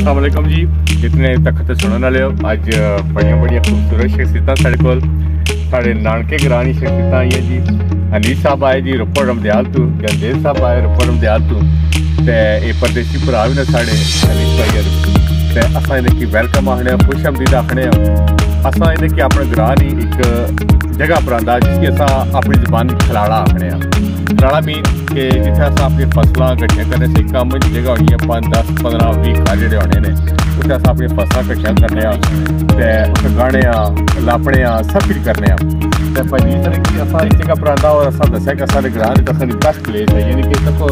السلام علیکم جی، جتنے تک سننے والے ہو، اج بڑی بڑی خوبصورت شخصیت سارے کول سارے نانکے گرانی شخصیت آئی ہیں جی. حنیف صاحب آئے جی روپڑ رمدیال تو، گنجیل صاحب آئے روپڑ رمدیال تو، یہ پردیسی بھرا بھی نے سارے حنیف بھائی اصل انہیں کی ویلکم آخنے، خوش آمدید آخنے. اصل انہیں کی اپنے گراہ ہی ایک جگہ پر آتا جس کی اصل اپنی زبان کھلاڑا آخنے. کھلاڑا مین کہ جتنے اصل اپنی فصلیں کٹھیاں کرنے سے کام کی جگہ ہوئی ہیں 5 10 15 20 گھر جڑے ہونے نے اتنے اصل اپنی فصلیں کٹھیاں کرنے گانے لاپنے سب کچھ کرنے. پنجیس نے کہ اصل اس جگہ پر آتا اور اصل دسیا کہ اصل گراہ کی اصل بیسٹ پلیس ہے. یعنی کہ دیکھو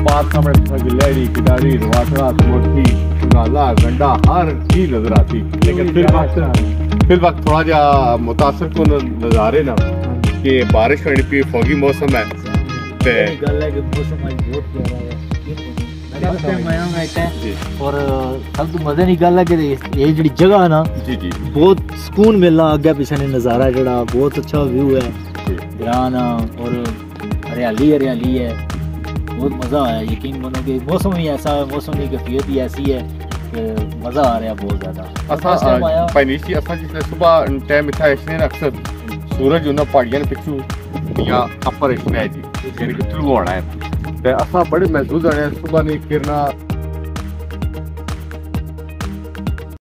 پارک سامنے گلیڑی کداری رواٹرا موٹی نالا گنڈا ہر چیز نظر آتی. لیکن پھر وقت تھوڑا جا متاثر کن نظارے نا کہ بارش ہونی پی فوگی موسم ہے اور سب تو مزے کی گل ہے کہ یہ جڑی جگہ ہے نا بہت سکون ملنا. اگے پیچھے نظارہ جڑا بہت اچھا ویو ہے گران اور ہریالی ہریالی ہے. بہت مزہ آیا. یقین مانو کہ موسم ہی ایسا ہے، موسم کی کیفیت ہی ایسی ہے کہ مزہ آ رہا بہت زیادہ. پینیسی اصل جس صبح ٹائم اتنا ایسے اکثر سورج انہیں پہاڑیاں پچھو یا اپر ایشیا ہے جی یعنی کہ طلوع ہونا ہے. اصل بڑے محسوس ہونے صبح نہیں کرنا